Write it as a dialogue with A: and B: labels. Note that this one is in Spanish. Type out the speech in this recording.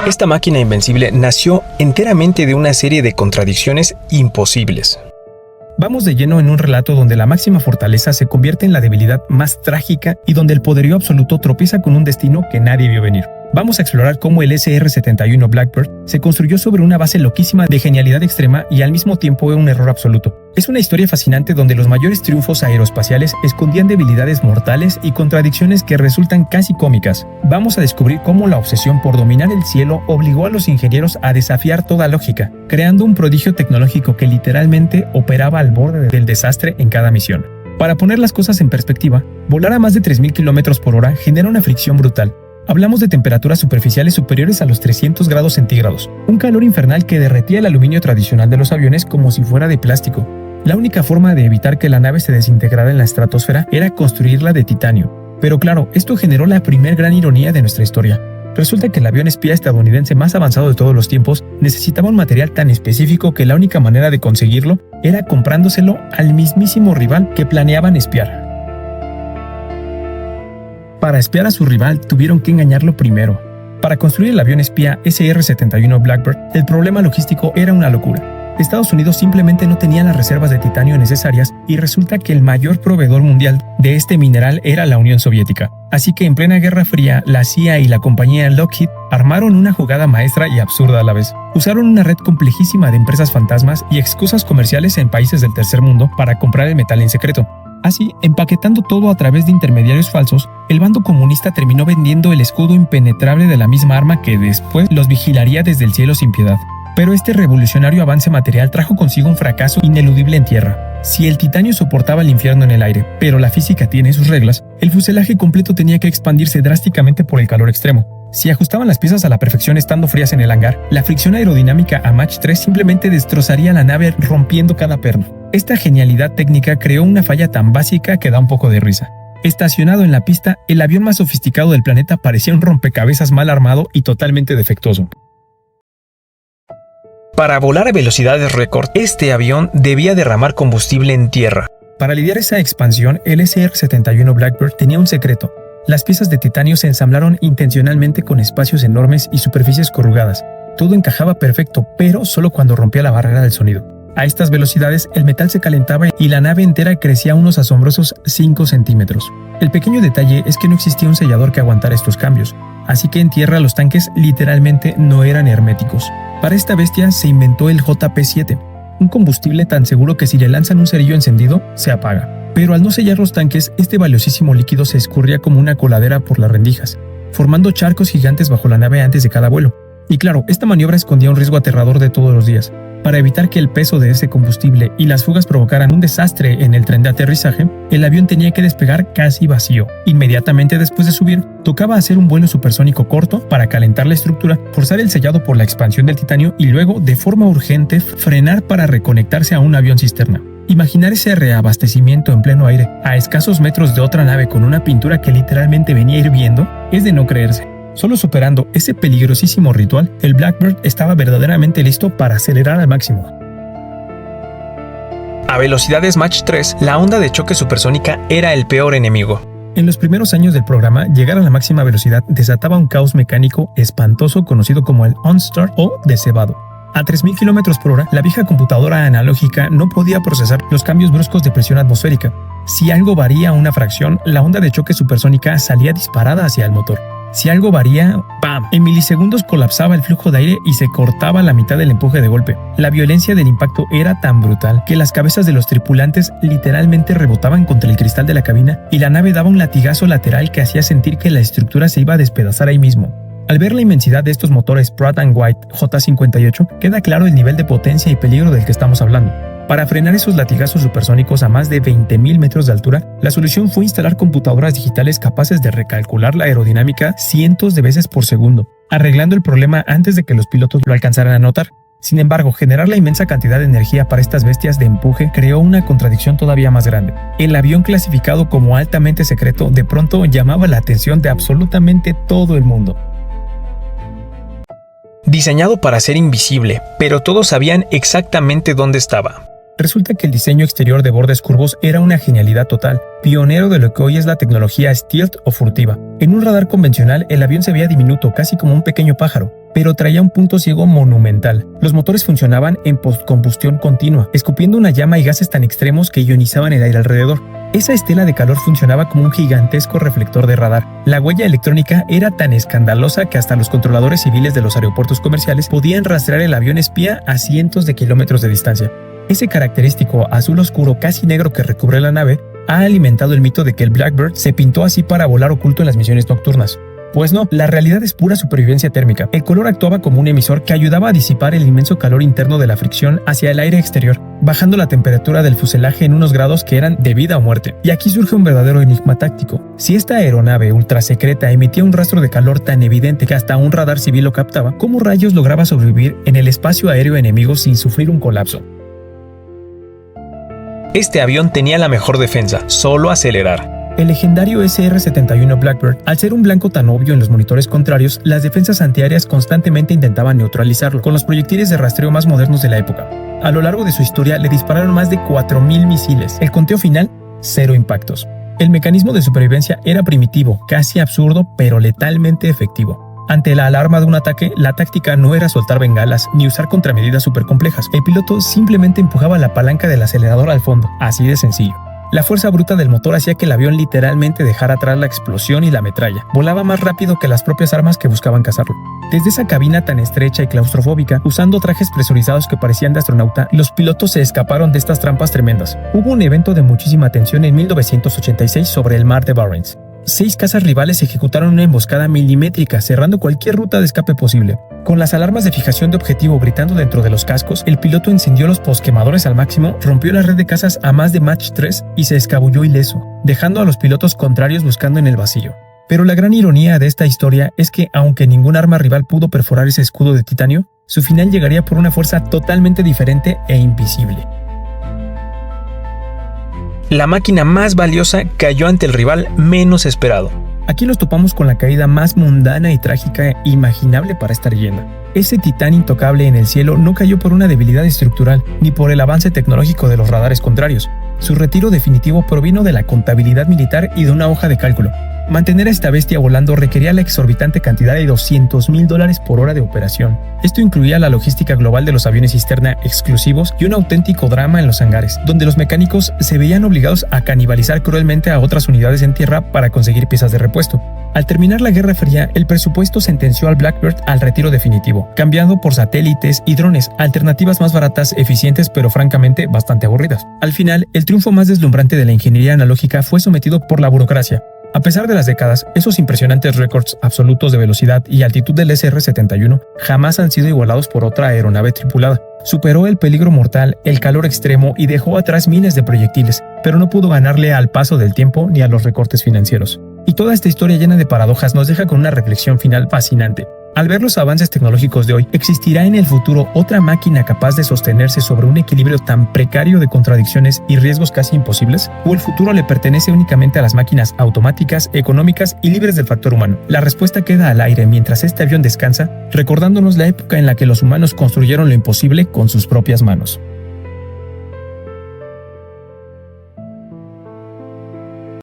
A: Esta máquina invencible nació enteramente de una serie de contradicciones imposibles. Vamos de lleno en un relato donde la máxima fortaleza se convierte en la debilidad más trágica y donde el poderío absoluto tropieza con un destino que nadie vio venir. Vamos a explorar cómo el SR-71 Blackbird se construyó sobre una base loquísima de genialidad extrema y al mismo tiempo un error absoluto. Es una historia fascinante donde los mayores triunfos aeroespaciales escondían debilidades mortales y contradicciones que resultan casi cómicas. Vamos a descubrir cómo la obsesión por dominar el cielo obligó a los ingenieros a desafiar toda lógica, creando un prodigio tecnológico que literalmente operaba al borde del desastre en cada misión. Para poner las cosas en perspectiva, volar a más de 3.000 km por hora genera una fricción brutal. Hablamos de temperaturas superficiales superiores a los 300 grados centígrados, un calor infernal que derretía el aluminio tradicional de los aviones como si fuera de plástico. La única forma de evitar que la nave se desintegrara en la estratosfera era construirla de titanio. Pero claro, esto generó la primer gran ironía de nuestra historia. Resulta que el avión espía estadounidense más avanzado de todos los tiempos necesitaba un material tan específico que la única manera de conseguirlo era comprándoselo al mismísimo rival que planeaban espiar. Para espiar a su rival, tuvieron que engañarlo primero. Para construir el avión espía SR-71 Blackbird, el problema logístico era una locura. Estados Unidos simplemente no tenía las reservas de titanio necesarias y resulta que el mayor proveedor mundial de este mineral era la Unión Soviética. Así que en plena Guerra Fría, la CIA y la compañía Lockheed armaron una jugada maestra y absurda a la vez. Usaron una red complejísima de empresas fantasmas y excusas comerciales en países del tercer mundo para comprar el metal en secreto. Así, empaquetando todo a través de intermediarios falsos, el bando comunista terminó vendiendo el escudo impenetrable de la misma arma que después los vigilaría desde el cielo sin piedad. Pero este revolucionario avance material trajo consigo un fracaso ineludible en tierra. Si el titanio soportaba el infierno en el aire, pero la física tiene sus reglas, el fuselaje completo tenía que expandirse drásticamente por el calor extremo. Si ajustaban las piezas a la perfección estando frías en el hangar, la fricción aerodinámica a Mach 3 simplemente destrozaría la nave rompiendo cada perno. Esta genialidad técnica creó una falla tan básica que da un poco de risa. Estacionado en la pista, el avión más sofisticado del planeta parecía un rompecabezas mal armado y totalmente defectuoso. Para volar a velocidades récord, este avión debía derramar combustible en tierra. Para lidiar esa expansión, el SR-71 Blackbird tenía un secreto. Las piezas de titanio se ensamblaron intencionalmente con espacios enormes y superficies corrugadas. Todo encajaba perfecto, pero solo cuando rompía la barrera del sonido. A estas velocidades, el metal se calentaba y la nave entera crecía unos asombrosos 5 centímetros. El pequeño detalle es que no existía un sellador que aguantara estos cambios, así que en tierra los tanques literalmente no eran herméticos. Para esta bestia se inventó el JP-7, un combustible tan seguro que si le lanzan un cerillo encendido, se apaga. Pero al no sellar los tanques, este valiosísimo líquido se escurría como una coladera por las rendijas, formando charcos gigantes bajo la nave antes de cada vuelo. Y claro, esta maniobra escondía un riesgo aterrador de todos los días. Para evitar que el peso de ese combustible y las fugas provocaran un desastre en el tren de aterrizaje, el avión tenía que despegar casi vacío. Inmediatamente después de subir, tocaba hacer un vuelo supersónico corto para calentar la estructura, forzar el sellado por la expansión del titanio y luego, de forma urgente, frenar para reconectarse a un avión cisterna. Imaginar ese reabastecimiento en pleno aire, a escasos metros de otra nave con una pintura que literalmente venía hirviendo, es de no creerse. Solo superando ese peligrosísimo ritual, el Blackbird estaba verdaderamente listo para acelerar al máximo. A velocidades Mach 3, la onda de choque supersónica era el peor enemigo. En los primeros años del programa, llegar a la máxima velocidad desataba un caos mecánico espantoso conocido como el OnStar o descebado. A 3.000 km por hora, la vieja computadora analógica no podía procesar los cambios bruscos de presión atmosférica. Si algo varía una fracción, la onda de choque supersónica salía disparada hacia el motor. Si algo varía, ¡pam!, en milisegundos colapsaba el flujo de aire y se cortaba la mitad del empuje de golpe. La violencia del impacto era tan brutal que las cabezas de los tripulantes literalmente rebotaban contra el cristal de la cabina y la nave daba un latigazo lateral que hacía sentir que la estructura se iba a despedazar ahí mismo. Al ver la inmensidad de estos motores Pratt & White J58, queda claro el nivel de potencia y peligro del que estamos hablando. Para frenar esos latigazos supersónicos a más de 20.000 metros de altura, la solución fue instalar computadoras digitales capaces de recalcular la aerodinámica cientos de veces por segundo, arreglando el problema antes de que los pilotos lo alcanzaran a notar. Sin embargo, generar la inmensa cantidad de energía para estas bestias de empuje creó una contradicción todavía más grande. El avión clasificado como altamente secreto de pronto llamaba la atención de absolutamente todo el mundo. Diseñado para ser invisible, pero todos sabían exactamente dónde estaba. Resulta que el diseño exterior de bordes curvos era una genialidad total, pionero de lo que hoy es la tecnología stealth o furtiva. En un radar convencional, el avión se veía diminuto, casi como un pequeño pájaro, pero traía un punto ciego monumental. Los motores funcionaban en postcombustión continua, escupiendo una llama y gases tan extremos que ionizaban el aire alrededor. Esa estela de calor funcionaba como un gigantesco reflector de radar. La huella electrónica era tan escandalosa que hasta los controladores civiles de los aeropuertos comerciales podían rastrear el avión espía a cientos de kilómetros de distancia. Ese característico azul oscuro casi negro que recubre la nave ha alimentado el mito de que el Blackbird se pintó así para volar oculto en las misiones nocturnas. Pues no, la realidad es pura supervivencia térmica. El color actuaba como un emisor que ayudaba a disipar el inmenso calor interno de la fricción hacia el aire exterior, bajando la temperatura del fuselaje en unos grados que eran de vida o muerte. Y aquí surge un verdadero enigma táctico. Si esta aeronave ultra secreta emitía un rastro de calor tan evidente que hasta un radar civil lo captaba, ¿cómo rayos lograba sobrevivir en el espacio aéreo enemigo sin sufrir un colapso?
B: Este avión tenía la mejor defensa, solo acelerar.
A: El legendario SR-71 Blackbird, al ser un blanco tan obvio en los monitores contrarios, las defensas antiaéreas constantemente intentaban neutralizarlo con los proyectiles de rastreo más modernos de la época. A lo largo de su historia le dispararon más de 4.000 misiles. El conteo final, 0 impactos. El mecanismo de supervivencia era primitivo, casi absurdo, pero letalmente efectivo. Ante la alarma de un ataque, la táctica no era soltar bengalas ni usar contramedidas supercomplejas. El piloto simplemente empujaba la palanca del acelerador al fondo, así de sencillo. La fuerza bruta del motor hacía que el avión literalmente dejara atrás la explosión y la metralla. Volaba más rápido que las propias armas que buscaban cazarlo. Desde esa cabina tan estrecha y claustrofóbica, usando trajes presurizados que parecían de astronauta, los pilotos se escaparon de estas trampas tremendas. Hubo un evento de muchísima tensión en 1986 sobre el mar de Barents. 6 cazas rivales ejecutaron una emboscada milimétrica, cerrando cualquier ruta de escape posible. Con las alarmas de fijación de objetivo gritando dentro de los cascos, el piloto encendió los posquemadores al máximo, rompió la red de cazas a más de Mach 3 y se escabulló ileso, dejando a los pilotos contrarios buscando en el vacío. Pero la gran ironía de esta historia es que, aunque ningún arma rival pudo perforar ese escudo de titanio, su final llegaría por una fuerza totalmente diferente e invisible.
B: La máquina más valiosa cayó ante el rival menos esperado.
A: Aquí nos topamos con la caída más mundana y trágica imaginable para esta leyenda. Ese titán intocable en el cielo no cayó por una debilidad estructural, ni por el avance tecnológico de los radares contrarios. Su retiro definitivo provino de la contabilidad militar y de una hoja de cálculo. Mantener a esta bestia volando requería la exorbitante cantidad de $200,000 por hora de operación. Esto incluía la logística global de los aviones cisterna exclusivos y un auténtico drama en los hangares, donde los mecánicos se veían obligados a canibalizar cruelmente a otras unidades en tierra para conseguir piezas de repuesto. Al terminar la Guerra Fría, el presupuesto sentenció al Blackbird al retiro definitivo, cambiando por satélites y drones, alternativas más baratas, eficientes, pero francamente bastante aburridas. Al final, el triunfo más deslumbrante de la ingeniería analógica fue sometido por la burocracia. A pesar de las décadas, esos impresionantes récords absolutos de velocidad y altitud del SR-71 jamás han sido igualados por otra aeronave tripulada. Superó el peligro mortal, el calor extremo y dejó atrás miles de proyectiles, pero no pudo ganarle al paso del tiempo ni a los recortes financieros. Y toda esta historia llena de paradojas nos deja con una reflexión final fascinante. Al ver los avances tecnológicos de hoy, ¿existirá en el futuro otra máquina capaz de sostenerse sobre un equilibrio tan precario de contradicciones y riesgos casi imposibles? ¿O el futuro le pertenece únicamente a las máquinas automáticas, económicas y libres del factor humano? La respuesta queda al aire mientras este avión descansa, recordándonos la época en la que los humanos construyeron lo imposible con sus propias manos.